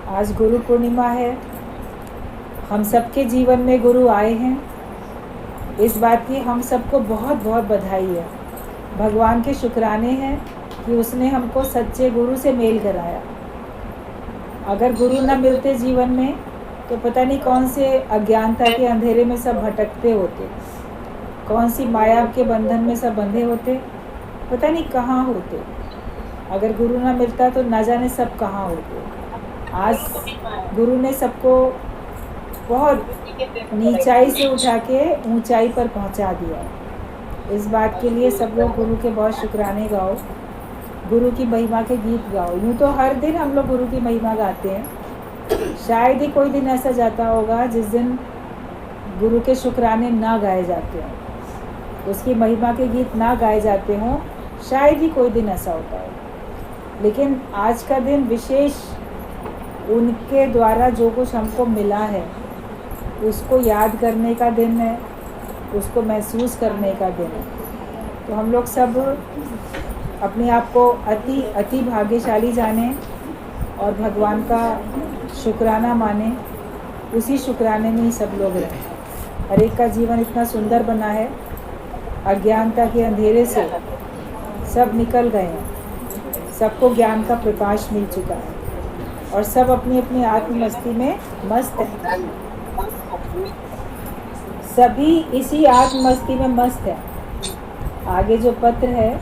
आज गुरु पूर्णिमा है। हम सबके जीवन में गुरु आए हैं। इस बात की हम सबको बहुत बहुत बधाई है। भगवान के शुक्राने हैं कि उसने हमको सच्चे गुरु से मेल कराया। अगर गुरु न मिलते जीवन में तो पता नहीं कौन से अज्ञानता के अंधेरे में सब भटकते होते, कौन सी माया के बंधन में सब बंधे होते, पता नहीं कहाँ होते। अगर गुरु न मिलता तो न जाने सब कहाँ होते। आज गुरु ने सबको बहुत नीचाई से उठा के ऊंचाई पर पहुंचा दिया। इस बात के लिए सब लोग गुरु के बहुत शुक्राने गाओ, गुरु की महिमा के गीत गाओ। यूँ तो हर दिन हम लोग गुरु की महिमा गाते हैं, शायद ही कोई दिन ऐसा जाता होगा जिस दिन गुरु के शुक्राने ना गाए जाते हों, उसकी महिमा के गीत ना गाए जाते हों, शायद ही कोई दिन ऐसा होता है। लेकिन आज का दिन विशेष उनके द्वारा जो कुछ हमको मिला है उसको याद करने का दिन है, उसको महसूस करने का दिन है। तो हम लोग सब अपने आप को अति अति भाग्यशाली जाने और भगवान का शुक्राना माने। उसी शुक्राने में ही सब लोग रहें। हर एक का जीवन इतना सुंदर बना है, अज्ञानता के अंधेरे से सब निकल गए हैं, सबको ज्ञान का प्रकाश मिल चुका है और सब अपनी अपनी आत्ममस्ती में मस्त हैं। सभी इसी आत्ममस्ती में मस्त है। आगे जो पत्र है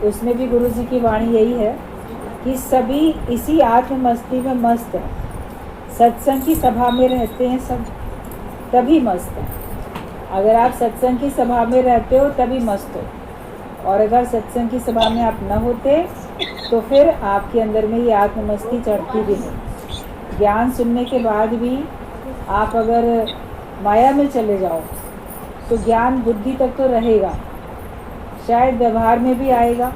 उसमें भी गुरु जी की वाणी यही है कि सभी इसी आत्ममस्ती में मस्त है। सत्संग की सभा में रहते हैं सब, तभी मस्त है। अगर आप सत्संग की सभा में रहते हो तभी मस्त हो, और अगर सत्संग की सभा में आप न होते तो फिर आपके अंदर में ये आत्ममस्ती चढ़ती भी नहीं। ज्ञान सुनने के बाद भी आप अगर माया में चले जाओ तो ज्ञान बुद्धि तक तो रहेगा, शायद व्यवहार में भी आएगा,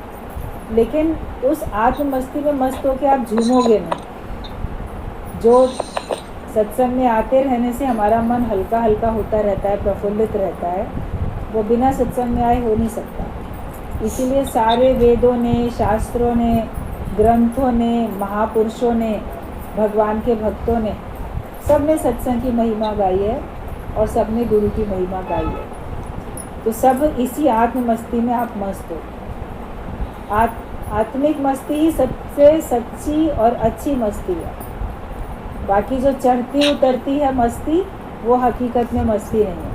लेकिन उस आत्ममस्ती में मस्त होकर आप झूमोगे नहीं। जो सत्संग में आते रहने से हमारा मन हल्का हल्का होता रहता है, प्रफुल्लित रहता है, वो बिना सत्संग में आए हो नहीं सकता। इसीलिए सारे वेदों ने, शास्त्रों ने, ग्रंथों ने, महापुरुषों ने, भगवान के भक्तों ने, सब ने सत्संग की महिमा गाई है और सब ने गुरु की महिमा गाई है। तो सब इसी आत्ममस्ती में आप मस्त हो। आत्मिक मस्ती ही सबसे सच्ची और अच्छी मस्ती है। बाकी जो चढ़ती उतरती है मस्ती, वो हकीकत में मस्ती नहीं है।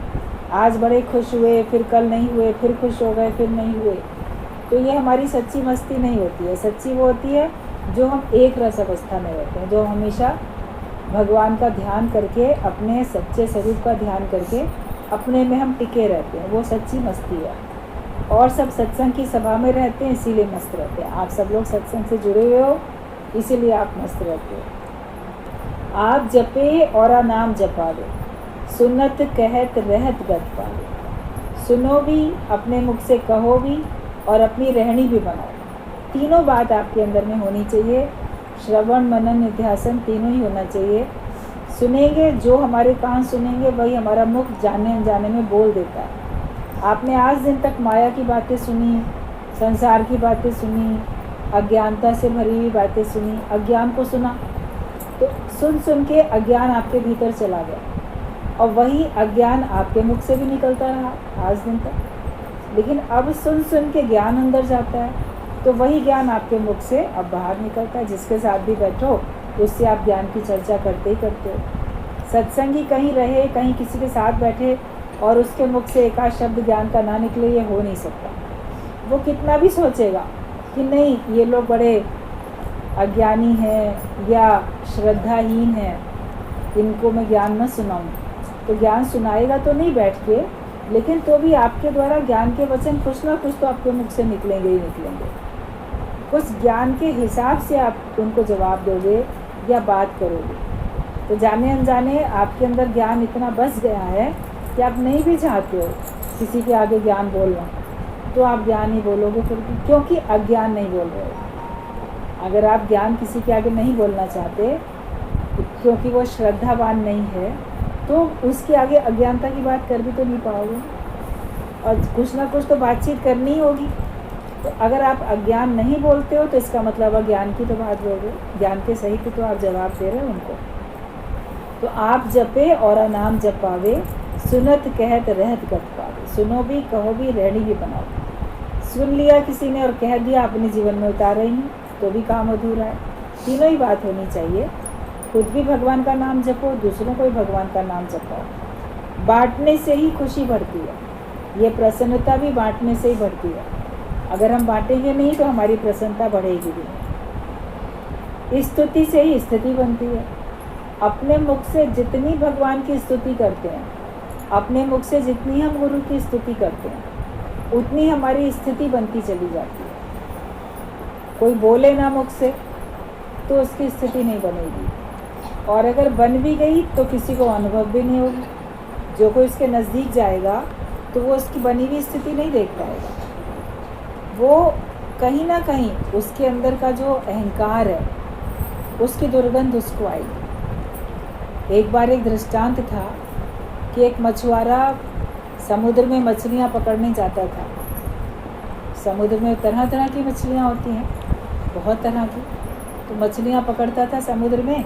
आज बड़े खुश हुए, फिर कल नहीं हुए, फिर खुश हो गए, फिर नहीं हुए, तो ये हमारी सच्ची मस्ती नहीं होती है। सच्ची वो होती है जो हम एक रस अवस्था में रहते हैं, जो हमेशा भगवान का ध्यान करके, अपने सच्चे स्वरूप का ध्यान करके अपने में हम टिके रहते हैं, वो सच्ची मस्ती है। और सब सत्संग की सभा में रहते हैं, इसीलिए मस्त रहते हैं। आप सब लोग सत्संग से जुड़े हुए हो, इसीलिए आप मस्त रहते हो। आप जपे और नाम जपावे, सुनत कहत रहत गत पावे। सुनो भी, अपने मुख से कहो भी, और अपनी रहनी भी बनाओ। तीनों बात आपके अंदर में होनी चाहिए। श्रवण, मनन, निध्यासन तीनों ही होना चाहिए। सुनेंगे, जो हमारे कान सुनेंगे वही हमारा मुख जाने अनजाने में बोल देता है। आपने आज दिन तक माया की बातें सुनी, संसार की बातें सुनी, अज्ञानता से भरी हुई बातें सुनी, अज्ञान को सुना, तो सुन सुन के अज्ञान आपके भीतर चला गया और वही अज्ञान आपके मुख से भी निकलता रहा आज दिन तक। लेकिन अब सुन सुन के ज्ञान अंदर जाता है, तो वही ज्ञान आपके मुख से अब बाहर निकलता है। जिसके साथ भी बैठो उससे आप ज्ञान की चर्चा करते ही करते हो। सत्संगी कहीं रहे, कहीं किसी के साथ बैठे और उसके मुख से एक आध शब्द ज्ञान का ना निकले, ये हो नहीं सकता। वो कितना भी सोचेगा कि नहीं ये लोग बड़े अज्ञानी हैं या श्रद्धाहीन हैं, इनको मैं ज्ञान न सुनाऊं, तो ज्ञान सुनाएगा तो नहीं बैठ के, लेकिन तो भी आपके द्वारा ज्ञान के वचन कुछ ना कुछ तो आपके मुख से निकलेंगे ही निकलेंगे। कुछ ज्ञान के हिसाब से आप उनको जवाब दोगे या बात करोगे, तो जाने अनजाने आपके अंदर ज्ञान इतना बस गया है कि आप नहीं भी चाहते हो किसी के आगे ज्ञान बोलना, तो आप ज्ञान ही बोलोगे फिर, क्योंकि अज्ञान नहीं बोल रहे हो। अगर आप ज्ञान किसी के आगे नहीं बोलना चाहते क्योंकि वो श्रद्धावान नहीं है, तो उसके आगे अज्ञानता की बात कर भी तो नहीं पाओगे, और कुछ ना कुछ तो बातचीत करनी ही होगी। तो अगर आप अज्ञान नहीं बोलते हो तो इसका मतलब अज्ञान की तो बात बोल रहे हो, ज्ञान के सहित तो आप जवाब दे रहे हो उनको। तो आप जपे और नाम जपावे, सुनत कहत रहत गत पावे। सुनो भी, कहो भी, रहनी भी बनाओ। सुन लिया किसी ने और कह दिया, अपने जीवन में उतारा ही नहीं, तो भी काम अधूरा है। तीनों ही बात होनी चाहिए। खुद भी भगवान का नाम जपो, दूसरों को भी भगवान का नाम जपाओ। बांटने से ही खुशी बढ़ती है, ये प्रसन्नता भी बांटने से ही बढ़ती है। अगर हम बांटेंगे नहीं तो हमारी प्रसन्नता बढ़ेगी भी नहीं। स्तुति से ही स्थिति बनती है। अपने मुख से जितनी भगवान की स्तुति करते हैं, अपने मुख से जितनी हम गुरु की स्तुति करते हैं, उतनी हमारी स्थिति बनती चली जाती है। कोई बोले ना मुख से तो उसकी स्थिति नहीं बनेगी, और अगर बन भी गई तो किसी को अनुभव भी नहीं होगी। जो कोई इसके नज़दीक जाएगा तो वो उसकी बनी हुई स्थिति नहीं देख पाएगा। वो कहीं ना कहीं उसके अंदर का जो अहंकार है उसकी दुर्गंध उसको आएगी। एक बार एक दृष्टांत था कि एक मछुआरा समुद्र में मछलियाँ पकड़ने जाता था। समुद्र में तरह तरह की मछलियाँ होती हैं, बहुत तरह की। तो मछलियाँ पकड़ता था समुद्र में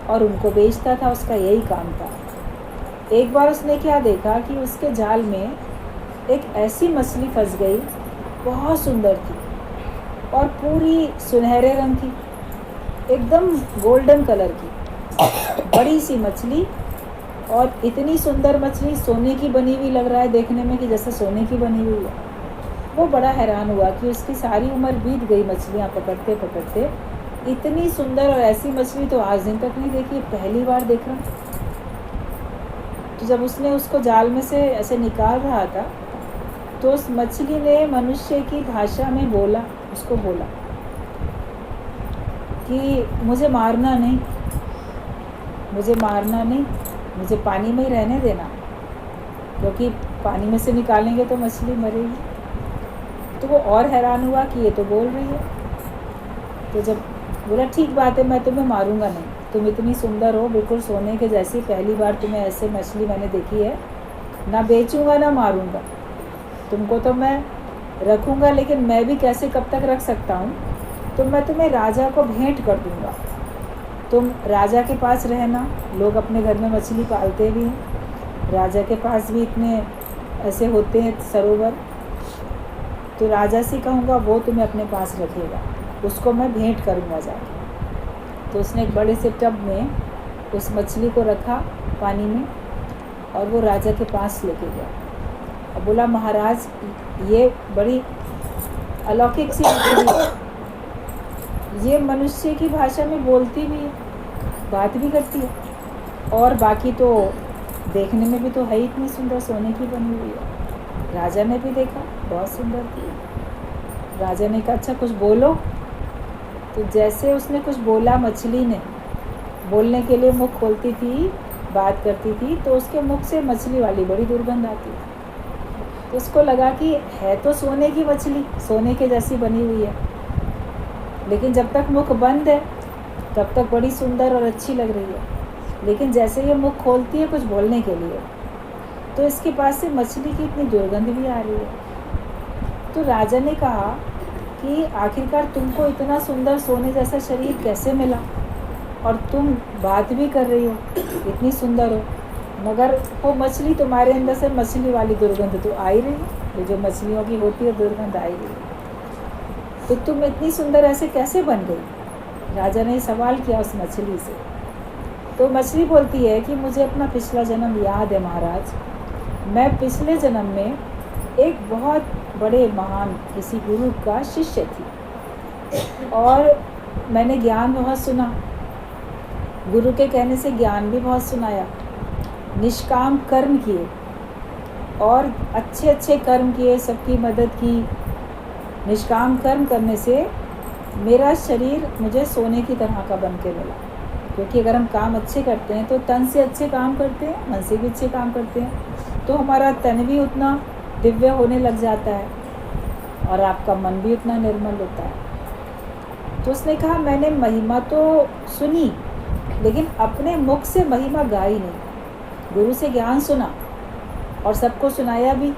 और उनको बेचता था, उसका यही काम था। एक बार उसने क्या देखा कि उसके जाल में एक ऐसी मछली फंस गई, बहुत सुंदर थी और पूरी सुनहरे रंग की, एकदम गोल्डन कलर की, बड़ी सी मछली। और इतनी सुंदर मछली, सोने की बनी हुई लग रहा है देखने में कि जैसे सोने की बनी हुई है। वो बड़ा हैरान हुआ कि उसकी सारी उम्र बीत गई मछलियाँ पकड़ते पकड़ते, इतनी सुंदर और ऐसी मछली तो आज दिन तक नहीं देखी, पहली बार देख रहा। तो जब उसने उसको जाल में से ऐसे निकाल रहा था तो उस मछली ने मनुष्य की भाषा में बोला, उसको बोला कि मुझे मारना नहीं, मुझे मारना नहीं, मुझे पानी में ही रहने देना, क्योंकि पानी में से निकालेंगे तो मछली मरेगी। तो वो और हैरान हुआ कि ये तो बोल रही है। तो जब बोला ठीक बात है, मैं तुम्हें मारूंगा नहीं, तुम इतनी सुंदर हो, बिल्कुल सोने के जैसी, पहली बार तुम्हें ऐसे मछली मैंने देखी है, ना बेचूंगा ना मारूंगा, तुमको तो मैं रखूंगा, लेकिन मैं भी कैसे कब तक रख सकता हूँ, तो मैं तुम्हें राजा को भेंट कर दूंगा, तुम राजा के पास रहना। लोग अपने घर में मछली पालते भी हैं, राजा के पास भी इतने ऐसे होते हैं सरोवर, तो राजा से कहूँगा वो तुम्हें अपने पास रखेगा, उसको मैं भेंट करूँगा जाके। तो उसने एक बड़े से टब में उस मछली को रखा पानी में और वो राजा के पास लेके गया और बोला महाराज ये बड़ी अलौकिक सी मछली है, ये मनुष्य की भाषा में बोलती भी है, बात भी करती है, और बाकी तो देखने में भी तो है इतनी सुंदर, सोने की बनी हुई है। राजा ने भी देखा, बहुत सुंदर थी। राजा ने कहा अच्छा कुछ बोलो। तो जैसे उसने कुछ बोला, मछली ने बोलने के लिए मुख खोलती थी, बात करती थी, तो उसके मुख से मछली वाली बड़ी दुर्गंध आती थी। तो उसको लगा कि है तो सोने की मछली, सोने के जैसी बनी हुई है, लेकिन जब तक मुख बंद है तब तक बड़ी सुंदर और अच्छी लग रही है, लेकिन जैसे ये मुख खोलती है कुछ बोलने के लिए तो इसके पास से मछली की इतनी दुर्गंध भी आ रही है। तो राजा ने कहा कि आखिरकार तुमको इतना सुंदर सोने जैसा शरीर कैसे मिला, और तुम बात भी कर रही हो, इतनी सुंदर हो, मगर वो मछली तुम्हारे अंदर से मछली वाली दुर्गंध तो आ ही रही है, ये जो मछलियों की होती है दुर्गंध आ ही रही है, तो तुम इतनी सुंदर ऐसे कैसे बन गई। राजा ने सवाल किया उस मछली से। तो मछली बोलती है कि मुझे अपना पिछला जन्म याद है महाराज, मैं पिछले जन्म में एक बहुत बड़े महान किसी गुरु का शिष्य थी और मैंने ज्ञान बहुत सुना, गुरु के कहने से ज्ञान भी बहुत सुनाया, निष्काम कर्म किए और अच्छे अच्छे कर्म किए, सबकी मदद की। निष्काम कर्म करने से मेरा शरीर मुझे सोने की तरह का बन के मिला, क्योंकि अगर हम काम अच्छे करते हैं तो तन से अच्छे काम करते हैं, मन से भी अच्छे काम करते हैं, तो हमारा तन भी उतना दिव्य होने लग जाता है और आपका मन भी उतना निर्मल होता है। तो उसने कहा मैंने महिमा तो सुनी लेकिन अपने मुख से महिमा गाई नहीं, गुरु से ज्ञान सुना और सबको सुनाया भी,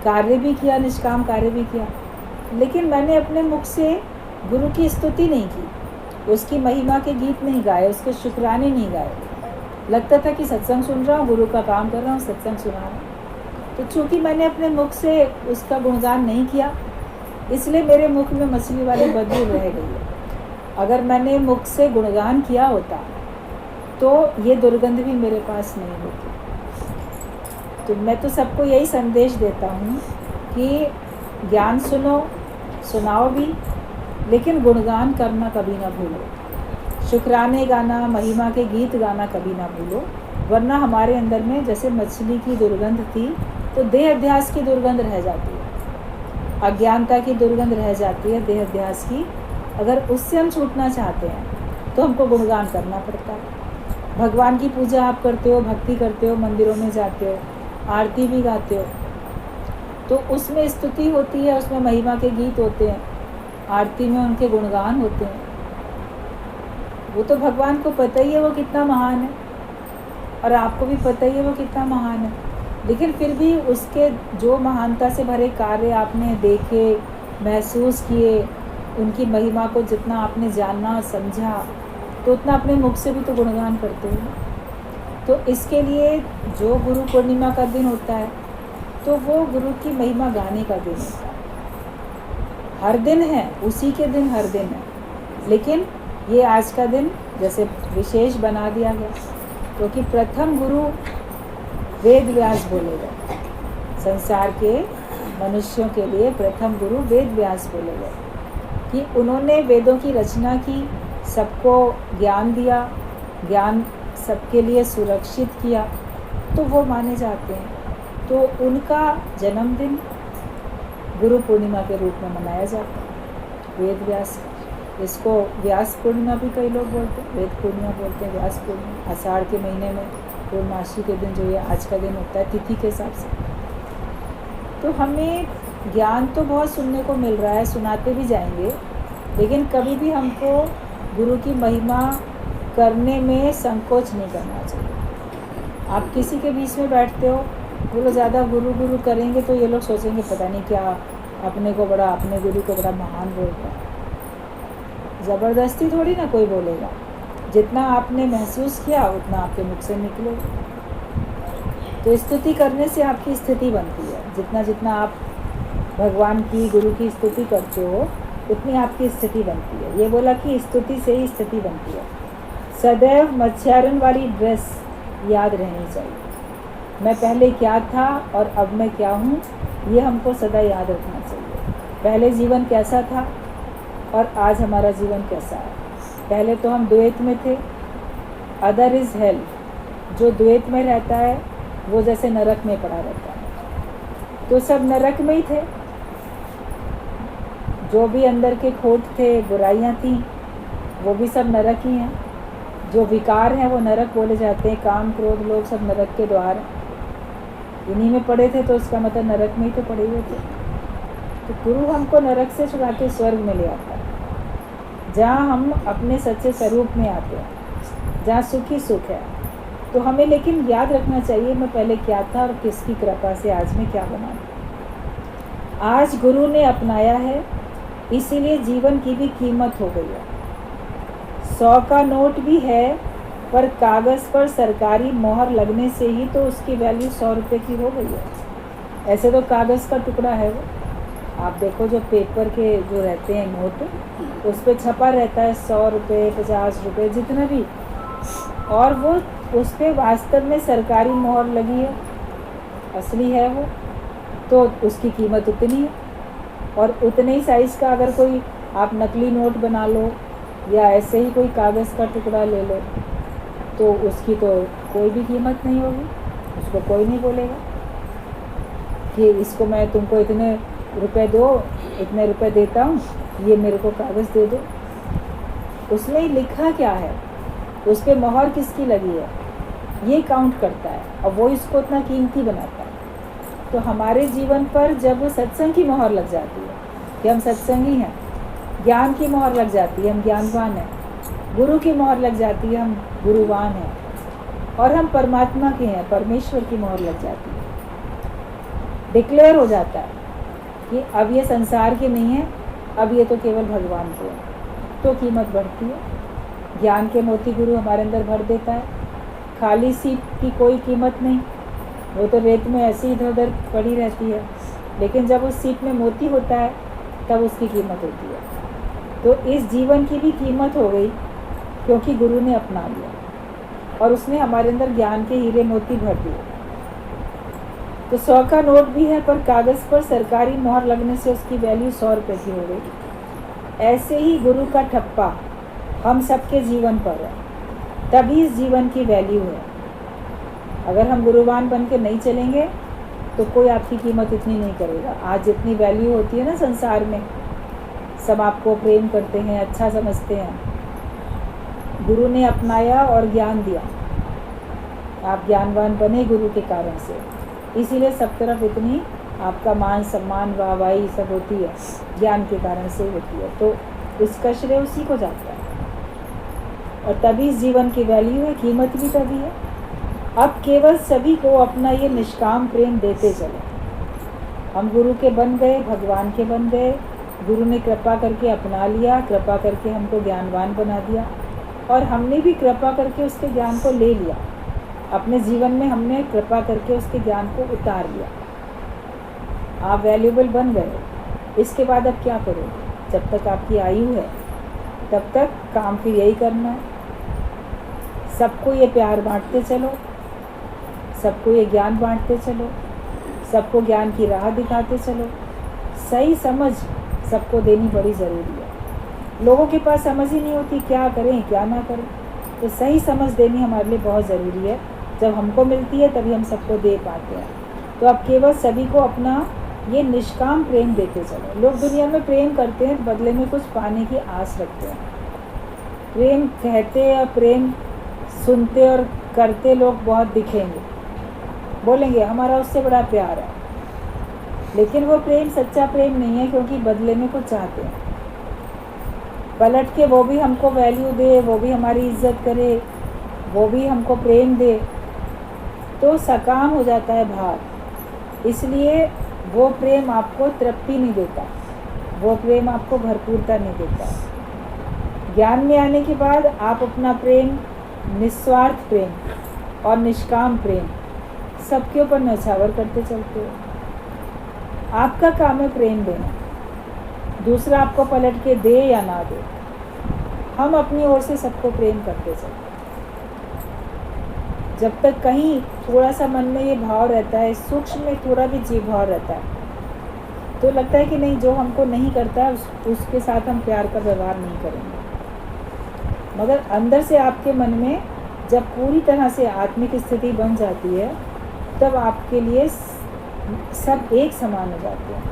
कार्य भी किया, निष्काम कार्य भी किया, लेकिन मैंने अपने मुख से गुरु की स्तुति नहीं की, उसकी महिमा के गीत नहीं गाए, उसके शुक्राने नहीं गाए। लगता था कि सत्संग सुन रहा हूँ, गुरु का काम कर रहा हूँ, सत्संग सुना रहा हूँ। तो चूँकि मैंने अपने मुख से उसका गुणगान नहीं किया, इसलिए मेरे मुख में मछली वाली बदबू रह गई है। अगर मैंने मुख से गुणगान किया होता तो ये दुर्गंध भी मेरे पास नहीं होती। तो मैं तो सबको यही संदेश देता हूँ कि ज्ञान सुनो, सुनाओ भी, लेकिन गुणगान करना कभी ना भूलो। शुक्राने गाना, महिमा के गीत गाना कभी ना भूलो, वरना हमारे अंदर में जैसे मछली की दुर्गंध थी तो देह अध्यास की दुर्गंध रह जाती है, अज्ञानता की दुर्गंध रह जाती है देह अध्यास की। अगर उससे हम छूटना चाहते हैं तो हमको गुणगान करना पड़ता है। भगवान की पूजा आप करते हो, भक्ति करते हो, मंदिरों में जाते हो, आरती भी गाते हो, तो उसमें स्तुति होती है, उसमें महिमा के गीत होते हैं, आरती में उनके गुणगान होते हैं। वो तो भगवान को पता ही है वो कितना महान है, और आपको भी पता ही है वो कितना महान है। लेकिन फिर भी उसके जो महानता से भरे कार्य आपने देखे, महसूस किए, उनकी महिमा को जितना आपने जाना, समझा, तो उतना अपने मुख से भी तो गुणगान करते हो। तो इसके लिए जो गुरु पूर्णिमा का दिन होता है तो वो गुरु की महिमा गाने का दिन होता है। हर दिन है, उसी के दिन हर दिन है, लेकिन ये आज का दिन जैसे विशेष बना दिया गया क्योंकि प्रथम गुरु वेद व्यास बोले गए। संसार के मनुष्यों के लिए प्रथम गुरु वेद व्यास बोले गए कि उन्होंने वेदों की रचना की, सबको ज्ञान दिया, ज्ञान सबके लिए सुरक्षित किया, तो वो माने जाते हैं। तो उनका जन्मदिन गुरु पूर्णिमा के रूप में मनाया जाता है, वेद व्यास। इसको व्यास पूर्णिमा भी कई लोग बोलते हैं, वेद पूर्णिमा बोलते हैं, व्यास पूर्णिमा। आषाढ़ के महीने में पूर्णमासी के दिन जो ये आज का दिन होता है तिथि के हिसाब से। तो हमें ज्ञान तो बहुत सुनने को मिल रहा है, सुनाते भी जाएंगे, लेकिन कभी भी हमको गुरु की महिमा करने में संकोच नहीं करना चाहिए। आप किसी के बीच में बैठते हो, वो लोग ज़्यादा गुरु गुरु करेंगे तो ये लोग सोचेंगे पता नहीं क्या अपने गुरु को बड़ा महान बोलता है। ज़बरदस्ती थोड़ी ना कोई बोलेगा, जितना आपने महसूस किया उतना आपके मुख से निकलेगा। तो स्तुति करने से आपकी स्थिति बनती है। जितना जितना आप भगवान की, गुरु की स्तुति करते हो उतनी आपकी स्थिति बनती है। ये बोला कि स्तुति से ही स्थिति बनती है। सदैव मत्स्यारण वाली ड्रेस याद रहनी चाहिए। मैं पहले क्या था और अब मैं क्या हूँ, ये हमको सदा याद रखना चाहिए। पहले जीवन कैसा था और आज हमारा जीवन कैसा है। पहले तो हम द्वैत में थे, अदर इज़ हेल। जो द्वैत में रहता है वो जैसे नरक में पड़ा रहता है। तो सब नरक में ही थे। जो भी अंदर के खोट थे, बुराइयां थी, वो भी सब नरक ही हैं। जो विकार हैं वो नरक बोले जाते हैं। काम, क्रोध, लोभ सब नरक के द्वार हैं। इन्हीं में पड़े थे तो उसका मतलब नरक में ही तो पड़े हुए थे। तो गुरु हमको नरक से छुड़ा के स्वर्ग में ले आता है, जहाँ हम अपने सच्चे स्वरूप में आते हैं, जहाँ सुख ही सुख है। तो हमें लेकिन याद रखना चाहिए मैं पहले क्या था और किसकी कृपा से आज मैं क्या बना। आज गुरु ने अपनाया है, इसीलिए जीवन की भी कीमत हो गई है। 100 का नोट भी है, पर कागज़ पर सरकारी मोहर लगने से ही तो उसकी वैल्यू 100 रुपये की हो गई है। ऐसे तो कागज़ का टुकड़ा है वो। आप देखो जो पेपर के जो रहते हैं नोट, उस पर छपा रहता है 100 रुपये, 50 रुपये, जितना भी, और वो उस पर वास्तव में सरकारी मोहर लगी है, असली है वो, तो उसकी कीमत उतनी है। और उतने ही साइज़ का अगर कोई आप नकली नोट बना लो या ऐसे ही कोई कागज़ का टुकड़ा ले लो तो उसकी तो कोई भी कीमत नहीं होगी। उसको कोई नहीं बोलेगा कि इसको मैं तुमको इतने रुपए दो, इतने रुपए देता हूँ, ये मेरे को कागज़ दे दो। उसमें ही लिखा क्या है, उस पर मोहर किसकी लगी है, ये काउंट करता है, और वो इसको इतना कीमती बनाता है। तो हमारे जीवन पर जब सत्संग की मोहर लग जाती है कि हम सत्संगी हैं, ज्ञान की मोहर लग जाती है हम ज्ञानवान हैं, गुरु की मोहर लग जाती है हम गुरुवान हैं, और हम परमात्मा के हैं, परमेश्वर की मोहर लग जाती है, डिक्लेयर हो जाता है। कि अब ये संसार की नहीं है, अब ये तो केवल भगवान की है, तो कीमत बढ़ती है। ज्ञान के मोती गुरु हमारे अंदर भर देता है। खाली सीप की कोई कीमत नहीं, वो तो रेत में ऐसे ही इधर उधर पड़ी रहती है, लेकिन जब उस सीप में मोती होता है तब उसकी कीमत होती है। तो इस जीवन की भी कीमत हो गई, क्योंकि गुरु ने अपना लिया और उसने हमारे अंदर ज्ञान के हीरे मोती भर दिए। तो 100 का नोट भी है, पर कागज़ पर सरकारी मोहर लगने से उसकी वैल्यू 100 रुपये की हो गई। ऐसे ही गुरु का ठप्पा हम सबके जीवन पर है, तभी इस जीवन की वैल्यू है। अगर हम गुरुवान बन के नहीं चलेंगे तो कोई आपकी कीमत इतनी नहीं करेगा। आज जितनी वैल्यू होती है ना संसार में, सब आपको प्रेम करते हैं, अच्छा समझते हैं। गुरु ने अपनाया और ज्ञान दिया, आप ज्ञानवान बने गुरु के कारण से, इसीलिए सब तरफ इतनी आपका मान सम्मान वाहवाही सब होती है, ज्ञान के कारण से होती है। तो इसका श्रेय उसी को जाता है, और तभी इस जीवन की वैल्यू है, कीमत भी तभी है। अब केवल सभी को अपना ये निष्काम प्रेम देते चले। हम गुरु के बन गए, भगवान के बन गए, गुरु ने कृपा करके अपना लिया, कृपा करके हमको ज्ञानवान बना दिया, और हमने भी कृपा करके उसके ज्ञान को ले लिया अपने जीवन में। हमने कृपा करके उसके ज्ञान को उतार लिया। आप वैल्यूएबल बन गए। इसके बाद अब क्या करोगे? जब तक आपकी आयु है तब तक काम फिर यही करना है। सबको ये प्यार बांटते चलो, सबको ये ज्ञान बांटते चलो, सबको ज्ञान की राह दिखाते चलो। सही समझ सबको देनी बड़ी ज़रूरी है। लोगों के पास समझ ही नहीं होती क्या करें क्या ना करें, तो सही समझ देनी हमारे लिए बहुत ज़रूरी है। जब हमको मिलती है तभी हम सबको दे पाते हैं। तो अब केवल सभी को अपना ये निष्काम प्रेम देते चलो। लोग दुनिया में प्रेम करते हैं, बदले में कुछ पाने की आस रखते हैं। प्रेम कहते या प्रेम सुनते और करते लोग बहुत दिखेंगे, बोलेंगे हमारा उससे बड़ा प्यार है, लेकिन वो प्रेम सच्चा प्रेम नहीं है, क्योंकि बदले में कुछ चाहते हैं। पलट के वो भी हमको वैल्यू दे, वो भी हमारी इज्जत करे, वो भी हमको प्रेम दे, तो सकाम हो जाता है भार। इसलिए वो प्रेम आपको तृप्ति नहीं देता, वो प्रेम आपको भरपूरता नहीं देता। ज्ञान में आने के बाद आप अपना प्रेम, निस्वार्थ प्रेम और निष्काम प्रेम सबके ऊपर न्यौछावर करते चलते हो। आपका काम है प्रेम देना, दूसरा आपको पलट के दे या ना दे, हम अपनी ओर से सबको प्रेम करते चलते। जब तक कहीं थोड़ा सा मन में ये भाव रहता है, सूक्ष्म में थोड़ा भी जीव भाव रहता है, तो लगता है कि नहीं, जो हमको नहीं करता उसके साथ हम प्यार का व्यवहार नहीं करेंगे। मगर अंदर से आपके मन में जब पूरी तरह से आत्मिक स्थिति बन जाती है, तब आपके लिए सब एक समान हो जाते हैं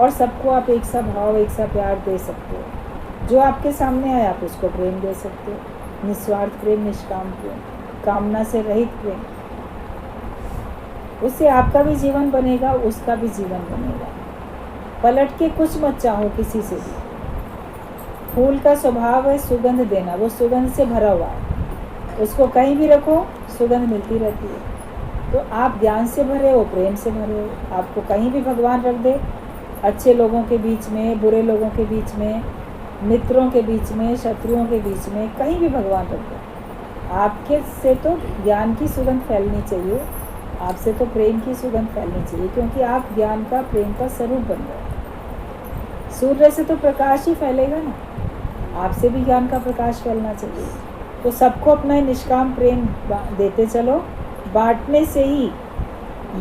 और सबको आप एक सा भाव, एक सा प्यार दे सकते हो। जो आपके सामने आए आप उसको प्रेम दे सकते हो। निस्वार्थ प्रेम, निष्काम प्रेम, कामना से रहित प्रेम। उससे आपका भी जीवन बनेगा, उसका भी जीवन बनेगा। पलट के कुछ मत चाहो किसी से भी। फूल का स्वभाव है सुगंध देना, वो सुगंध से भरा हुआ है, उसको कहीं भी रखो सुगंध मिलती रहती है। तो आप ज्ञान से भरे हो, प्रेम से भरे हो। आपको कहीं भी भगवान रख दे, अच्छे लोगों के बीच में, बुरे लोगों के बीच में, मित्रों के बीच में, शत्रुओं के बीच में, कहीं भी भगवान रख दे, आपके से तो ज्ञान की सुगंध फैलनी चाहिए, आपसे तो प्रेम की सुगंध फैलनी चाहिए, क्योंकि आप ज्ञान का, प्रेम का स्वरूप बन गए। सूर्य से तो प्रकाश ही फैलेगा ना, आपसे भी ज्ञान का प्रकाश फैलना चाहिए। तो सबको अपना निष्काम प्रेम देते चलो। बांटने से ही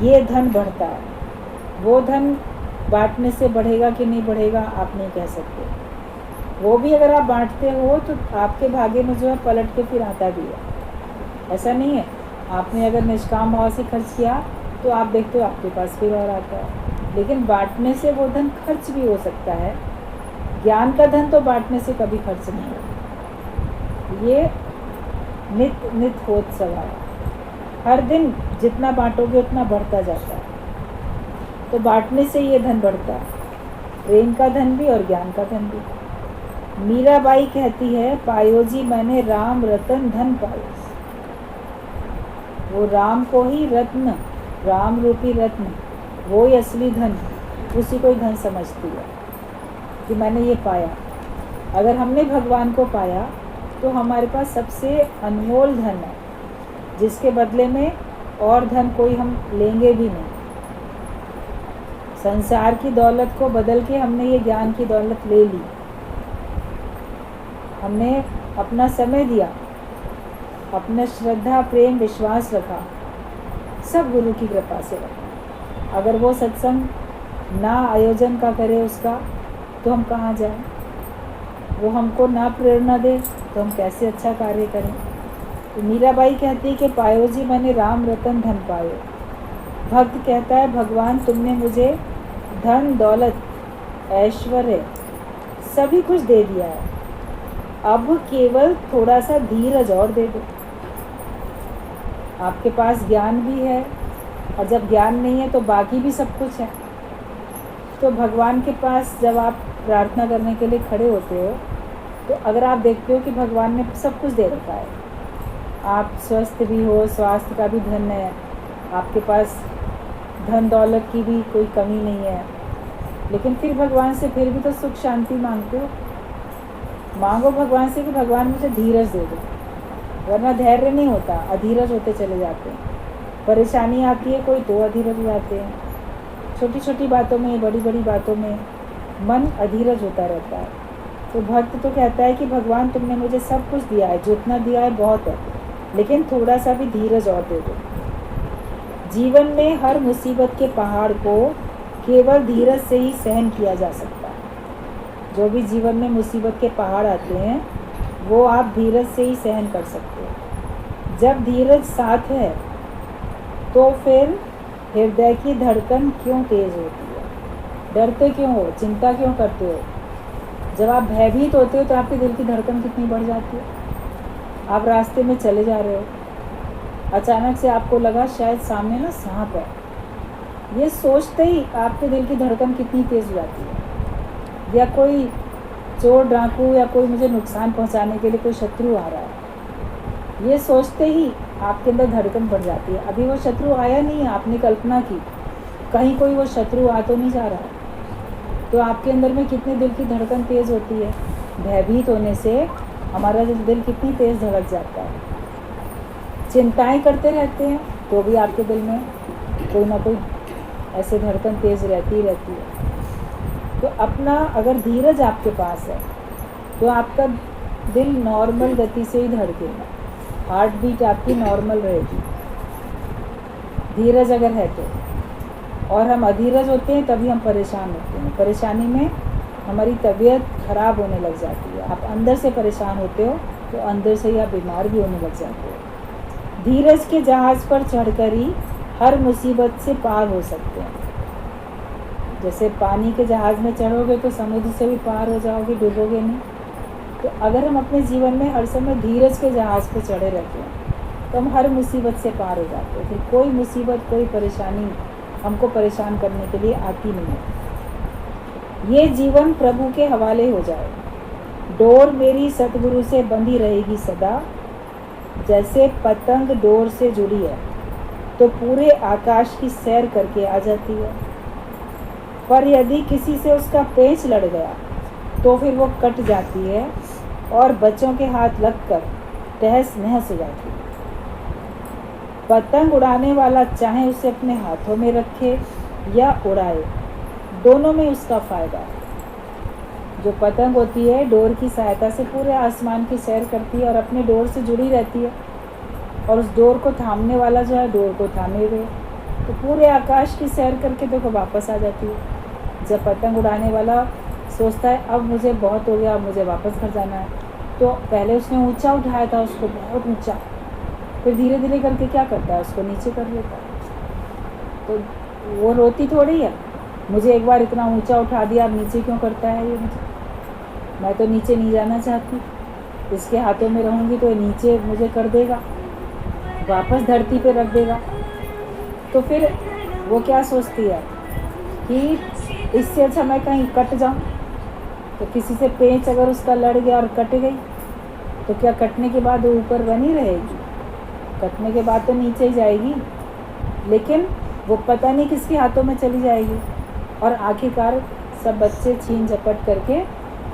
ये धन बढ़ता है। वो धन बांटने से बढ़ेगा कि नहीं बढ़ेगा आप नहीं कह सकते। वो भी अगर आप बांटते हो तो आपके भाग्य में जो है पलट के फिर आता भी है। ऐसा नहीं है, आपने अगर निष्काम भाव से खर्च किया तो आप देखते हो आपके पास फिर और आता है। लेकिन बांटने से वो धन खर्च भी हो सकता है। ज्ञान का धन तो बांटने से कभी खर्च नहीं होता। ये नित नित होत सवाल, हर दिन जितना बांटोगे उतना बढ़ता जाता है। तो बांटने से ये धन बढ़ता है, प्रेम का धन भी और ज्ञान का धन भी। मीराबाई कहती है, पायो जी मैंने राम रतन धन पायो। वो राम को ही रत्न, राम रूपी रत्न, वो ही असली धन, उसी को ही धन समझती है कि मैंने ये पाया। अगर हमने भगवान को पाया तो हमारे पास सबसे अनमोल धन है, जिसके बदले में और धन कोई हम लेंगे भी नहीं। संसार की दौलत को बदल के हमने ये ज्ञान की दौलत ले ली। हमने अपना समय दिया, अपना श्रद्धा प्रेम विश्वास रखा, सब गुरु की कृपा से रखा। अगर वो सत्संग ना आयोजन का करे उसका, तो हम कहाँ जाएं? वो हमको ना प्रेरणा दे तो हम कैसे अच्छा कार्य करें? तो मीराबाई कहती है कि पायो जी मैंने राम रतन धन पायो। भक्त कहता है भगवान तुमने मुझे धन दौलत ऐश्वर्य सभी कुछ दे दिया है, अब केवल थोड़ा सा धीरज और दे दो। आपके पास ज्ञान भी है, और जब ज्ञान नहीं है तो बाकी भी सब कुछ है। तो भगवान के पास जब आप प्रार्थना करने के लिए खड़े होते हो, तो अगर आप देखते हो कि भगवान ने सब कुछ दे रखा है, आप स्वस्थ भी हो, स्वास्थ्य का भी धन है, आपके पास धन दौलत की भी कोई कमी नहीं है, लेकिन फिर भगवान से फिर भी तो सुख शांति मांगते हो। मांगो भगवान से कि भगवान मुझे धीरज दे दो, वरना धैर्य नहीं होता, अधीरज होते चले जाते हैं। परेशानी आती है कोई तो अधीरज हो जाते हैं। छोटी छोटी बातों में, बड़ी बड़ी बातों में मन अधीरज होता रहता है। तो भक्त तो कहता है कि भगवान तुमने मुझे सब कुछ दिया है, जितना दिया है बहुत है, लेकिन थोड़ा सा भी धीरज और दे दो। जीवन में हर मुसीबत के पहाड़ को केवल धीरज से ही सहन किया जा सकता है। जो भी जीवन में मुसीबत के पहाड़ आते हैं वो आप धीरज से ही सहन कर सकते हो। जब धीरज साथ है तो फिर हृदय की धड़कन क्यों तेज होती है? डरते क्यों हो? चिंता क्यों करते हो? जब आप भयभीत होते हो तो आपके दिल की धड़कन कितनी बढ़ जाती है। आप रास्ते में चले जा रहे हो, अचानक से आपको लगा शायद सामने ना सांप है, ये सोचते ही आपके दिल की धड़कन कितनी तेज़ हो जाती है। या कोई चोर डाकू या कोई मुझे नुकसान पहुंचाने के लिए कोई शत्रु आ रहा है, ये सोचते ही आपके अंदर धड़कन बढ़ जाती है। अभी वो शत्रु आया नहीं है, आपने कल्पना की कहीं कोई वो शत्रु आ तो नहीं जा रहा है, तो आपके अंदर में कितनी दिल की धड़कन तेज़ होती है। भयभीत होने से हमारा दिल कितनी तेज़ धड़क जाता है। चिंताएं करते रहते हैं तो भी आपके दिल में कोई ना कोई ऐसे धड़कन तेज़ रहती है। तो अपना अगर धीरज आपके पास है तो आपका दिल नॉर्मल गति से ही धड़केगा, हार्ट बीट आपकी नॉर्मल रहेगी, धीरज अगर है तो। और हम अधीरज होते हैं तभी हम परेशान होते हैं। परेशानी में हमारी तबीयत खराब होने लग जाती है। आप अंदर से परेशान होते हो तो अंदर से ही आप बीमार भी होने लग जाते हो। धीरज के जहाज़ पर चढ़कर ही हर मुसीबत से पार हो सकते हैं। जैसे पानी के जहाज़ में चढ़ोगे तो समुद्र से भी पार हो जाओगे, डूबोगे नहीं। तो अगर हम अपने जीवन में हर समय धीरज के जहाज़ पर चढ़े रहते हैं तो हम हर मुसीबत से पार हो जाते हैं। फिर कोई मुसीबत, कोई परेशानी हमको परेशान करने के लिए आती नहीं है। ये जीवन प्रभु के हवाले हो जाए, डोर मेरी सतगुरु से बंधी रहेगी सदा। जैसे पतंग डोर से जुड़ी है तो पूरे आकाश की सैर करके आ जाती है, पर यदि किसी से उसका पेच लड़ गया तो फिर वो कट जाती है और बच्चों के हाथ लगकर तहस नहस हो जाती है। पतंग उड़ाने वाला चाहे उसे अपने हाथों में रखे या उड़ाए, दोनों में उसका फ़ायदा है। जो पतंग होती है डोर की सहायता से पूरे आसमान की सैर करती है और अपने डोर से जुड़ी रहती है, और उस डोर को थामने वाला जो है डोर को थामे हुए, तो पूरे आकाश की सैर करके देखो वापस आ जाती है। जब पतंग उड़ाने वाला सोचता है अब मुझे बहुत हो गया, अब मुझे वापस घर जाना है, तो पहले उसने ऊंचा उठाया था उसको, बहुत ऊंचा, फिर धीरे धीरे करके क्या करता है, उसको नीचे कर लेता है। तो वो रोती थोड़ी है, मुझे एक बार इतना ऊंचा उठा दिया, अब नीचे क्यों करता है ये मुझे, मैं तो नीचे नहीं जाना चाहती, इसके हाथों में रहूँगी तो नीचे मुझे कर देगा, वापस धरती पे रख देगा। तो फिर वो क्या सोचती है कि इससे अच्छा मैं कहीं कट जाऊँ। तो किसी से पेंच अगर उसका लड़ गया और कट गई तो क्या कटने के बाद वो ऊपर बनी रहेगी? कटने के बाद तो नीचे ही जाएगी, लेकिन वो पता नहीं किसके हाथों में चली जाएगी। और आखिरकार सब बच्चे छीन झपट करके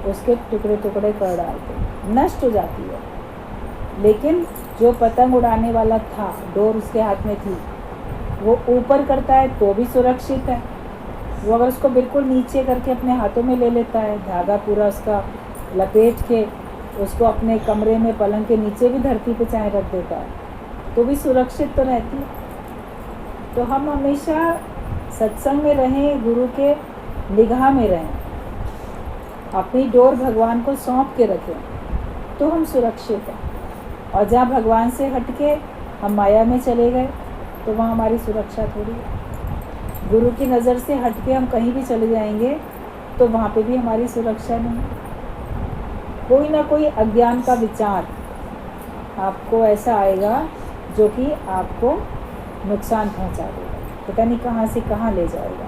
उसके टुकड़े टुकड़े कर डालते, नष्ट हो जाती है। लेकिन जो पतंग उड़ाने वाला था, डोर उसके हाथ में थी, वो ऊपर करता है तो भी सुरक्षित है। वो अगर उसको बिल्कुल नीचे करके अपने हाथों में ले लेता है, धागा पूरा उसका लपेट के उसको अपने कमरे में पलंग के नीचे भी धरती पे चाहे रख देता है, तो भी सुरक्षित तो रहती है। तो हम हमेशा सत्संग में रहें, गुरु के निगाह में रहें, अपनी डोर भगवान को सौंप के रखें, तो हम सुरक्षित हैं। और जहाँ भगवान से हटके हम माया में चले गए तो वहाँ हमारी सुरक्षा थोड़ी है। गुरु की नज़र से हटके हम कहीं भी चले जाएंगे तो वहाँ पे भी हमारी सुरक्षा नहीं है। कोई ना कोई अज्ञान का विचार आपको ऐसा आएगा जो कि आपको नुकसान पहुँचा देगा, पता नहीं कहाँ से कहाँ ले जाएगा।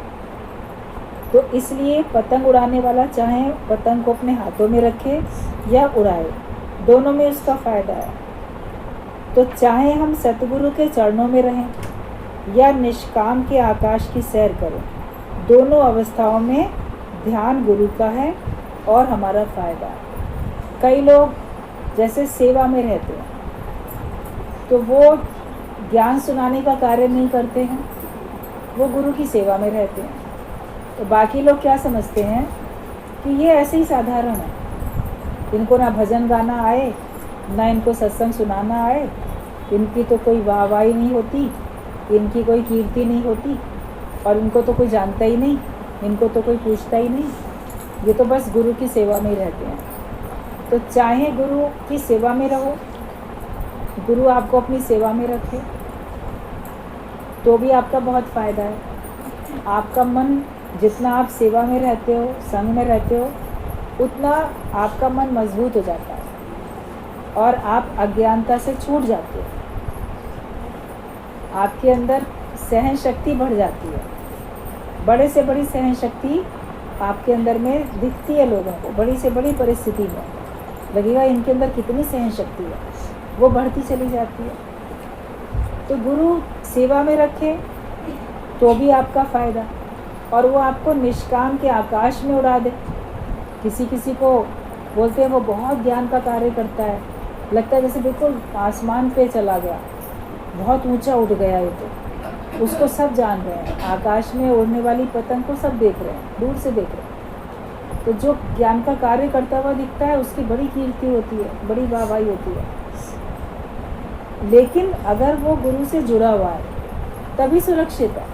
तो इसलिए पतंग उड़ाने वाला चाहे पतंग को अपने हाथों में रखे या उड़ाए, दोनों में उसका फ़ायदा है। तो चाहे हम सतगुरु के चरणों में रहें या निष्काम के आकाश की सैर करें, दोनों अवस्थाओं में ध्यान गुरु का है और हमारा फ़ायदा है। कई लोग जैसे सेवा में रहते हैं तो वो ज्ञान सुनाने का कार्य नहीं करते हैं, वो गुरु की सेवा में रहते हैं। तो बाकी लोग क्या समझते हैं कि ये ऐसे ही साधारण है, इनको ना भजन गाना आए, ना इनको सत्संग सुनाना आए, इनकी तो कोई वाहवाही नहीं होती, इनकी कोई कीर्ति नहीं होती, और इनको तो कोई जानता ही नहीं, इनको तो कोई पूछता ही नहीं, ये तो बस गुरु की सेवा में ही रहते हैं। तो चाहे गुरु की सेवा में रहो, गुरु आपको अपनी सेवा में रखे, तो भी आपका बहुत फ़ायदा है। आपका मन जितना आप सेवा में रहते हो, संग में रहते हो, उतना आपका मन मजबूत हो जाता है और आप अज्ञानता से छूट जाते हो। आपके अंदर सहन शक्ति बढ़ जाती है, बड़े से बड़ी सहन शक्ति आपके अंदर में दिखती है। लोगों को बड़ी से बड़ी परिस्थिति में लगेगा इनके अंदर कितनी सहन शक्ति है, वो बढ़ती चली जाती है। तो गुरु सेवा में रखे तो भी आपका फ़ायदा, और वो आपको निष्काम के आकाश में उड़ा दे। किसी किसी को बोलते हैं वो बहुत ज्ञान का कार्य करता है, लगता है जैसे बिल्कुल आसमान पे चला गया, बहुत ऊंचा उड़ गया ये, तो उसको सब जान रहे हैं, आकाश में उड़ने वाली पतंग को सब देख रहे हैं, दूर से देख रहे हैं। तो जो ज्ञान का कार्य करता हुआ दिखता है उसकी बड़ी कीर्ति होती है, बड़ी वाहवाही होती है। लेकिन अगर वो गुरु से जुड़ा हुआ है तभी सुरक्षित है।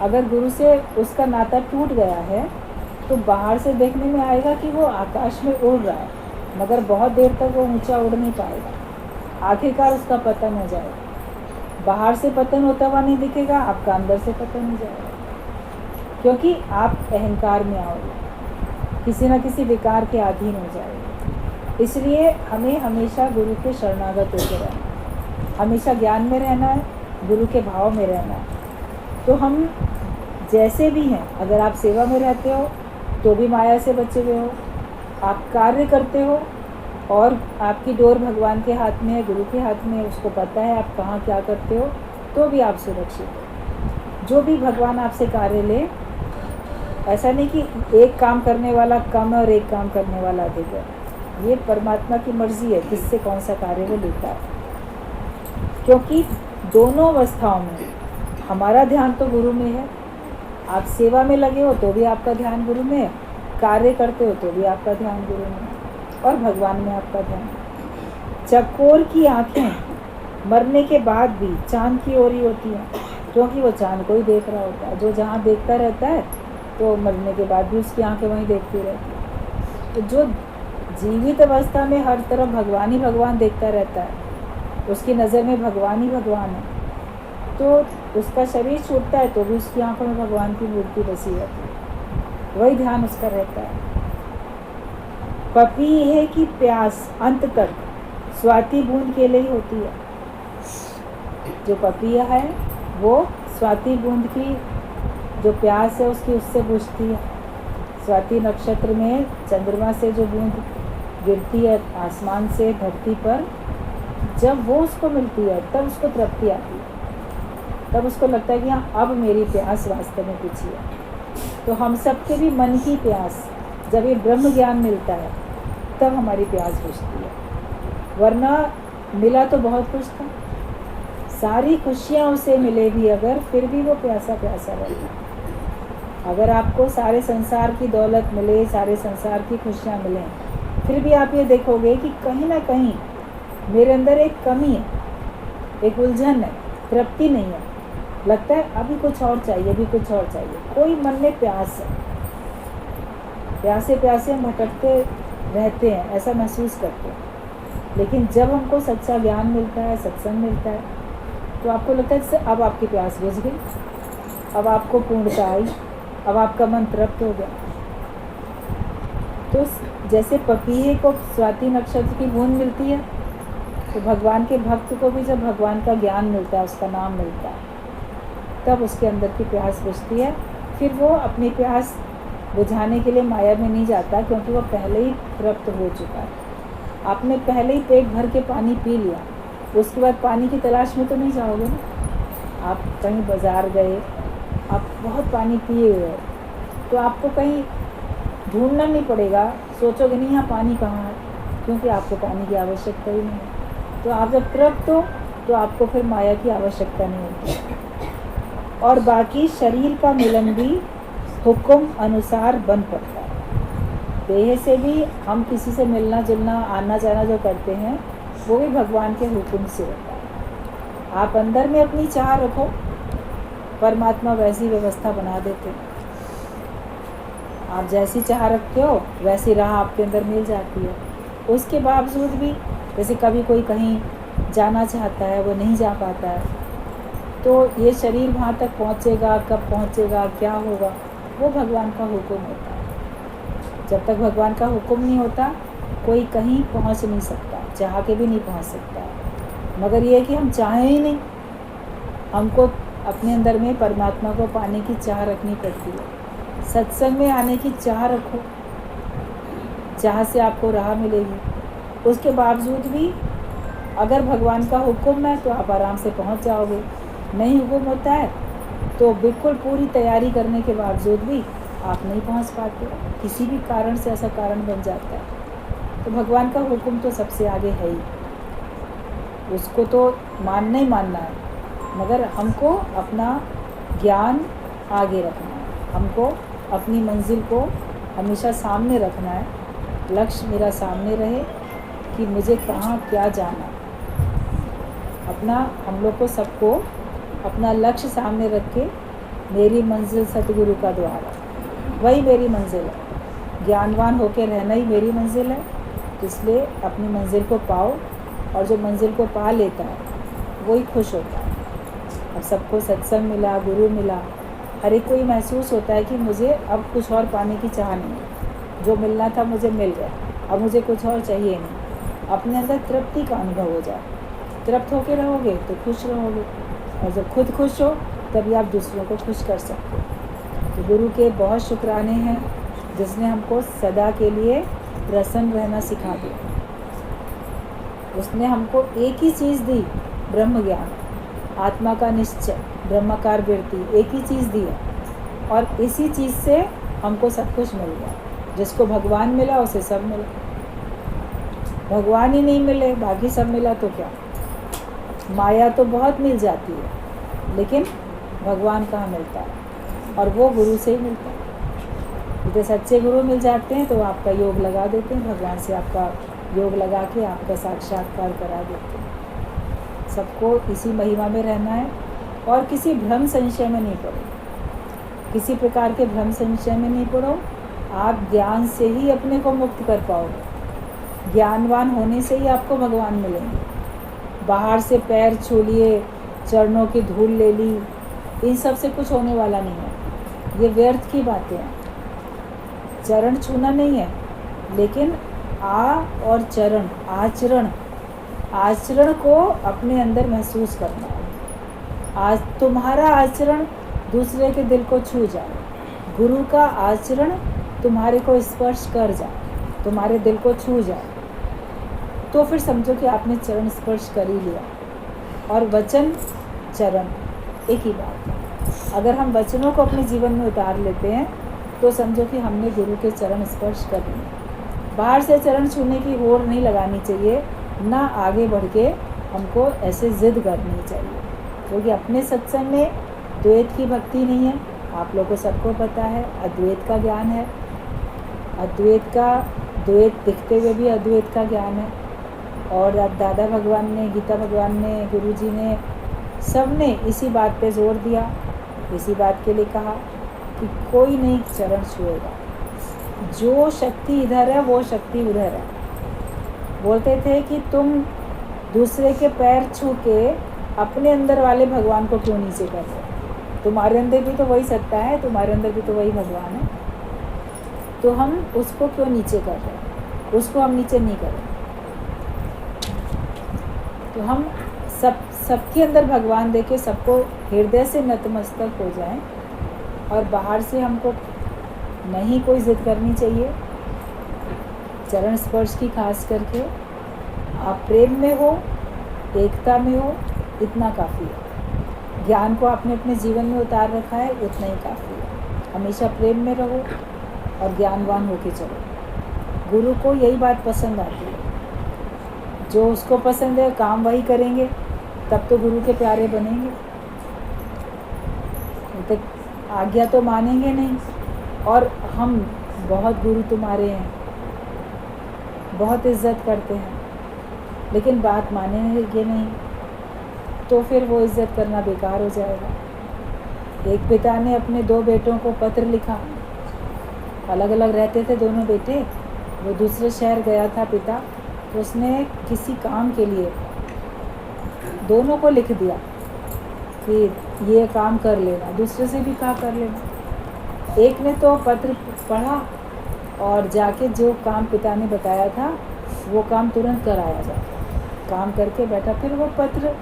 अगर गुरु से उसका नाता टूट गया है तो बाहर से देखने में आएगा कि वो आकाश में उड़ रहा है, मगर बहुत देर तक वो ऊंचा उड़ नहीं पाएगा, आखिरकार उसका पतन हो जाएगा। बाहर से पतन होता हुआ नहीं दिखेगा, आपका अंदर से पतन हो जाएगा, क्योंकि आप अहंकार में आओगे, किसी न किसी विकार के अधीन हो जाएगा। इसलिए हमें हमेशा गुरु के शरणागत होकर रहना है, हमेशा ज्ञान में रहना है, गुरु के भाव में रहना है। तो हम जैसे भी हैं, अगर आप सेवा में रहते हो तो भी माया से बचे हुए हो, आप कार्य करते हो और आपकी डोर भगवान के हाथ में है, गुरु के हाथ में है, उसको पता है आप कहाँ क्या करते हो, तो भी आप सुरक्षित हो। जो भी भगवान आपसे कार्य ले, ऐसा नहीं कि एक काम करने वाला कम है और एक काम करने वाला अधिक है, ये परमात्मा की मर्जी है किससे कौन सा कार्य वो लेता है। क्योंकि दोनों अवस्थाओं में हमारा ध्यान तो गुरु में है। आप सेवा में लगे हो तो भी आपका ध्यान गुरु में है, कार्य करते हो तो भी आपका ध्यान गुरु में है, और भगवान में आपका ध्यान। चकोर की आंखें मरने के बाद भी चांद की ओर ही होती हैं, क्योंकि वो चांद को ही देख रहा होता है। जो जहाँ देखता रहता है तो मरने के बाद भी उसकी आंखें वहीं देखती रहती हैं। तो जो जीवित अवस्था में हर तरफ भगवान ही भगवान देखता रहता है, उसकी नज़र में भगवान ही भगवान है, तो उसका शरीर छूटता है तो भी उसकी आंखों में भगवान की मूर्ति बसी रहती है, वही ध्यान उसका रहता है। पपीहे की प्यास अंत तक स्वाति बूंद के लिए ही होती है। जो पपीहा है वो स्वाति बूंद की जो प्यास है उसकी उससे बुझती है। स्वाति नक्षत्र में चंद्रमा से जो बूंद गिरती है आसमान से धरती पर, जब वो उसको मिलती है तब उसको तृप्ति आती है, तब उसको लगता है कि हाँ अब मेरी प्यास वास्तव में बुझी है। तो हम सबके भी मन की प्यास, जब ये ब्रह्म ज्ञान मिलता है तब हमारी प्यास बुझती है। वरना मिला तो बहुत कुछ था, सारी खुशियाँ उसे मिले भी अगर, फिर भी वो प्यासा प्यासा रहेगा। अगर आपको सारे संसार की दौलत मिले, सारे संसार की खुशियाँ मिलें, फिर भी आप ये देखोगे कि कहीं ना कहीं मेरे अंदर एक कमी है, एक उलझन है, तृप्ति नहीं है। लगता है अभी कुछ और चाहिए, अभी कुछ और चाहिए। कोई मन में प्यास है, प्यासे प्यासे हम भटकते रहते हैं, ऐसा महसूस करते हैं। लेकिन जब हमको सच्चा ज्ञान मिलता है, सत्संग मिलता है, तो आपको लगता है कि अब आपकी प्यास बुझ गई, अब आपको पूर्णता आई, अब आपका मन तृप्त हो गया। तो जैसे पपीहे को स्वाति नक्षत्र की बूंद मिलती है, तो भगवान के भक्त को भी जब भगवान का ज्ञान मिलता है, उसका नाम मिलता है, तब उसके अंदर की प्यास बुझती है। फिर वो अपनी प्यास बुझाने के लिए माया में नहीं जाता, क्योंकि वो पहले ही तृप्त हो चुका है। आपने पहले ही पेट भर के पानी पी लिया, उसके बाद पानी की तलाश में तो नहीं जाओगे ना। आप कहीं बाज़ार गए, आप बहुत पानी पिए हुए हो, तो आपको कहीं ढूंढना नहीं पड़ेगा, सोचोगे नहीं यहाँ पानी कहाँ है, क्योंकि आपको पानी की आवश्यकता ही नहीं है। तो आप जब तृप्त हो तो आपको फिर माया की आवश्यकता नहीं होती। और बाकी शरीर का मिलन भी हुक्म अनुसार बन पड़ता है। देह से भी हम किसी से मिलना जुलना, आना जाना जो करते हैं, वो भी भगवान के हुक्म से होता है। आप अंदर में अपनी चाह रखो, परमात्मा वैसी व्यवस्था बना देते हैं। आप जैसी चाह रखते हो वैसी राह आपके अंदर मिल जाती है। उसके बावजूद भी जैसे कभी कोई कहीं जाना चाहता है, वो नहीं जा पाता है, तो ये शरीर वहाँ तक पहुँचेगा, कब पहुँचेगा, क्या होगा, वो भगवान का हुक्म होता है। जब तक भगवान का हुक्म नहीं होता, कोई कहीं पहुँच नहीं सकता, चाह के भी नहीं पहुँच सकता। मगर ये कि हम चाहें ही नहीं, हमको अपने अंदर में परमात्मा को पाने की चाह रखनी पड़ती है। सत्संग में आने की चाह रखो, चाह से आपको राह मिलेगी। उसके बावजूद भी अगर भगवान का हुक्म है तो आप आराम से पहुंच जाओगे, नहीं हुक्म होता है तो बिल्कुल पूरी तैयारी करने के बावजूद भी आप नहीं पहुंच पाते, किसी भी कारण से ऐसा कारण बन जाता है। तो भगवान का हुक्म तो सबसे आगे है ही, उसको तो मानना ही मानना है। मगर हमको अपना ज्ञान आगे रखना है, हमको अपनी मंजिल को हमेशा सामने रखना है। लक्ष्य मेरा सामने रहे कि मुझे कहाँ क्या जाना। अपना हम लोग को सबको अपना लक्ष्य सामने रख के, मेरी मंजिल सतगुरु का द्वार है, वही मेरी मंजिल है। ज्ञानवान होकर रहना ही मेरी मंजिल है। इसलिए अपनी मंजिल को पाओ, और जो मंजिल को पा लेता है वही खुश होता है। अब सबको सत्संग मिला, गुरु मिला, हर एक को ये महसूस होता है कि मुझे अब कुछ और पाने की चाह नहीं है, जो मिलना था मुझे मिल गया, अब मुझे कुछ और चाहिए नहीं। अपने अंदर तृप्ति का अनुभव हो जाए। तृप्त होकर रहोगे तो खुश रहोगे, और जब खुद खुश हो तभी आप दूसरों को खुश कर सकते हो। तो गुरु के बहुत शुक्राने हैं जिसने हमको सदा के लिए प्रसन्न रहना सिखा दिया। उसने हमको एक ही चीज़ दी, ब्रह्म ज्ञान, आत्मा का निश्चय, ब्रह्माकार वृत्ति, एक ही चीज़ दी है, और इसी चीज़ से हमको सब कुछ मिल गया। जिसको भगवान मिला उसे सब मिला, भगवान ही नहीं मिले बाकी सब मिला तो क्या। माया तो बहुत मिल जाती है, लेकिन भगवान कहाँ मिलता है, और वो गुरु से ही मिलता है। यदि सच्चे गुरु मिल जाते हैं तो आपका योग लगा देते हैं, भगवान से आपका योग लगा के आपका साक्षात्कार करा देते हैं। सबको इसी महिमा में रहना है, और किसी भ्रम संशय में नहीं पड़ो, किसी प्रकार के भ्रम संशय में नहीं पड़ो। आप ज्ञान से ही अपने को मुक्त कर पाओगे, ज्ञानवान होने से ही आपको भगवान मिलेंगे। बाहर से पैर छू लिए, चरणों की धूल ले ली, इन सब से कुछ होने वाला नहीं है, ये व्यर्थ की बातें हैं। चरण छूना नहीं है, लेकिन और चरण, आचरण को अपने अंदर महसूस करना है। आज तुम्हारा आचरण दूसरे के दिल को छू जाए, गुरु का आचरण तुम्हारे को स्पर्श कर जाए, तुम्हारे दिल को छू जाए, तो फिर समझो कि आपने चरण स्पर्श कर ही लिया। और वचन चरण एक ही बात है। अगर हम वचनों को अपने जीवन में उतार लेते हैं तो समझो कि हमने गुरु के चरण स्पर्श कर लिए। बाहर से चरण छूने की होड़ नहीं लगानी चाहिए, ना आगे बढ़ के हमको ऐसे ज़िद करनी चाहिए, क्योंकि अपने सत्संग में द्वैत की भक्ति नहीं है। आप लोगों को सबको पता है, अद्वैत का ज्ञान है। अद्वैत का, द्वैत दिखते हुए भी अद्वैत का ज्ञान है। और अब दादा भगवान ने, गीता भगवान ने, गुरु जी ने, सब ने इसी बात पे जोर दिया, इसी बात के लिए कहा कि कोई नहीं चरण छुएगा, जो शक्ति इधर है वो शक्ति उधर है। बोलते थे कि तुम दूसरे के पैर छू के अपने अंदर वाले भगवान को क्यों नीचे कर रहे हो? तुम्हारे अंदर भी तो वही सत्ता है, तुम्हारे अंदर भी तो वही भगवान है, तो हम उसको क्यों नीचे कर रहे हैं? उसको हम नीचे नहीं कर रहे। तो हम सबके अंदर भगवान देके सबको हृदय से नतमस्तक हो जाएं, और बाहर से हमको नहीं कोई जिद करनी चाहिए। चरण स्पर्श की खास करके आप प्रेम में हो, एकता में हो, इतना काफ़ी है। ज्ञान को आपने अपने जीवन में उतार रखा है, उतना ही काफ़ी है। हमेशा प्रेम में रहो और ज्ञानवान होके चलो। गुरु को यही बात पसंद आती है, जो उसको पसंद है काम वही करेंगे, तब तो गुरु के प्यारे बनेंगे। तो आज्ञा तो मानेंगे नहीं, और हम बहुत गुरु तुम्हारे हैं, बहुत इज्जत करते हैं, लेकिन बात मानेंगे नहीं, तो फिर वो इज्जत करना बेकार हो जाएगा। एक पिता ने अपने 2 बेटों को पत्र लिखा, अलग अलग रहते थे दोनों बेटे। वो दूसरे शहर गया था पिता, तो उसने किसी काम के लिए दोनों को लिख दिया कि ये काम कर लेना, दूसरे से भी कहा कर लेना। एक ने तो पत्र पढ़ा और जाके जो काम पिता ने बताया था वो काम तुरंत कराया जाता, काम करके बैठा। फिर वो पत्र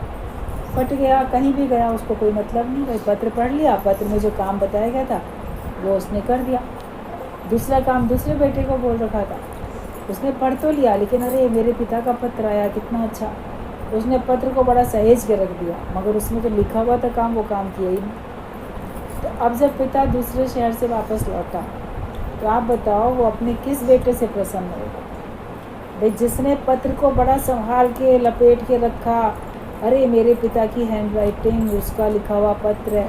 फट गया, कहीं भी गया उसको कोई मतलब नहीं, भाई पत्र पढ़ लिया, पत्र में जो काम बताया गया था वो उसने कर दिया। दूसरा काम दूसरे बेटे को बोल रखा था, उसने पढ़ तो लिया, लेकिन अरे मेरे पिता का पत्र आया, कितना अच्छा, उसने पत्र को बड़ा सहेज के रख दिया, मगर उसमें तो लिखा हुआ था काम, वो काम किया ही नहीं। तो अब जब पिता दूसरे शहर से वापस लौटा, तो आप बताओ वो अपने किस बेटे से प्रसन्न होगा? भाई जिसने पत्र को बड़ा संभाल के लपेट के रखा, अरे मेरे पिता की हैंड राइटिंग, उसका लिखा हुआ पत्र है,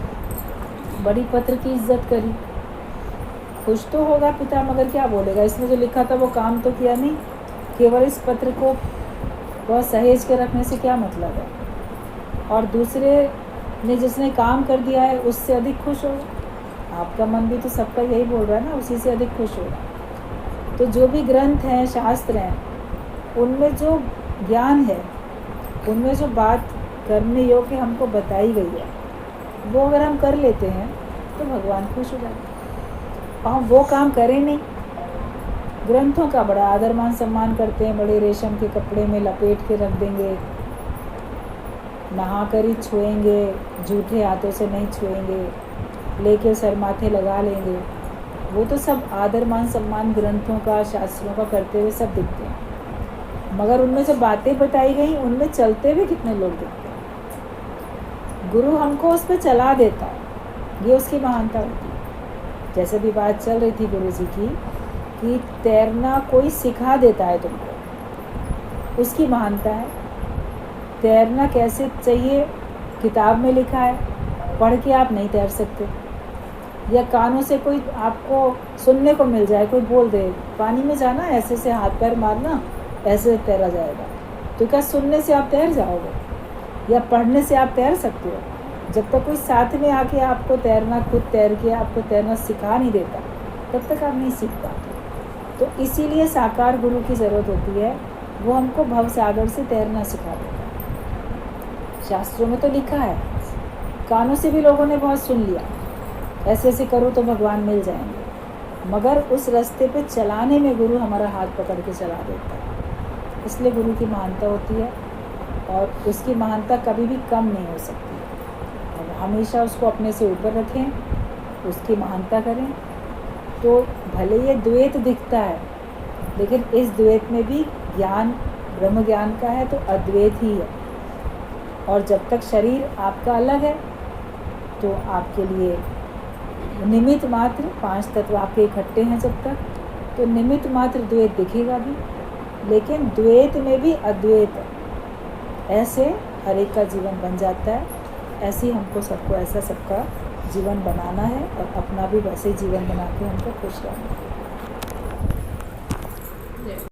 बड़ी पत्र की इज्जत करी, खुश तो होगा पिता, मगर क्या बोलेगा, इसमें जो लिखा था वो काम तो किया नहीं, केवल इस पत्र को बहुत सहेज के रखने से क्या मतलब है? और दूसरे ने जिसने काम कर दिया है उससे अधिक खुश होगा। आपका मन भी तो सबका यही बोल रहा है ना, उसी से अधिक खुश होगा। तो जो भी ग्रंथ हैं, शास्त्र हैं, उनमें जो ज्ञान है, उनमें जो बात करने योग्य हमको बताई गई है, वो अगर हम कर लेते हैं तो भगवान खुश हो जाते हैं। और हम वो काम करें नहीं, ग्रंथों का बड़ा आदर मान सम्मान करते हैं, बड़े रेशम के कपड़े में लपेट के रख देंगे, नहा कर ही छुएंगे, झूठे हाथों से नहीं छुएंगे, लेके सर माथे लगा लेंगे। वो तो सब आदर मान सम्मान ग्रंथों का, शास्त्रों का करते हुए सब दिखते हैं, मगर उनमें जो बातें बताई गई उनमें चलते हुए कितने लोग दिखते हैं। गुरु हमको उस पर चला देता है, ये उसकी महानता होती है। जैसे भी बात चल रही थी गुरु जी की कि तैरना कोई सिखा देता है तुमको, उसकी महानता है। तैरना कैसे चाहिए किताब में लिखा है, पढ़ के आप नहीं तैर सकते। या कानों से कोई आपको सुनने को मिल जाए, कोई बोल दे पानी में जाना, ऐसे से हाथ पैर मारना, ऐसे तैरा जाएगा, तो क्या सुनने से आप तैर जाओगे? या पढ़ने से आप तैर सकते हो? जब तक कोई साथ में आके आपको तैरना, खुद तैर के आपको तैरना सिखा नहीं देता, तब तक आप नहीं सीख पाते। तो इसीलिए साकार गुरु की ज़रूरत होती है, वो हमको भव सागर से तैरना सिखा देता है। शास्त्रों में तो लिखा है, कानों से भी लोगों ने बहुत सुन लिया, ऐसे ऐसे करो तो भगवान मिल जाएंगे, मगर उस रास्ते पे चलाने में गुरु हमारा हाथ पकड़ के चला देता है। इसलिए गुरु की महानता होती है, और उसकी महानता कभी भी कम नहीं हो सकती। और हमेशा उसको अपने से ऊपर रखें, उसकी महानता करें। तो भले ये द्वैत दिखता है, लेकिन इस द्वैत में भी ज्ञान ब्रह्म ज्ञान का है, तो अद्वैत ही है। और जब तक शरीर आपका अलग है, तो आपके लिए निमित्त मात्र 5 तत्व आपके इकट्ठे हैं जब तक, तो निमित्त मात्र द्वैत दिखेगा भी, लेकिन द्वैत में भी अद्वैत, ऐसे हर एक का जीवन बन जाता है। ऐसे ही हमको सबको ऐसा सबका जीवन बनाना है और अपना भी वैसे जीवन बना के हमको खुश रहना है।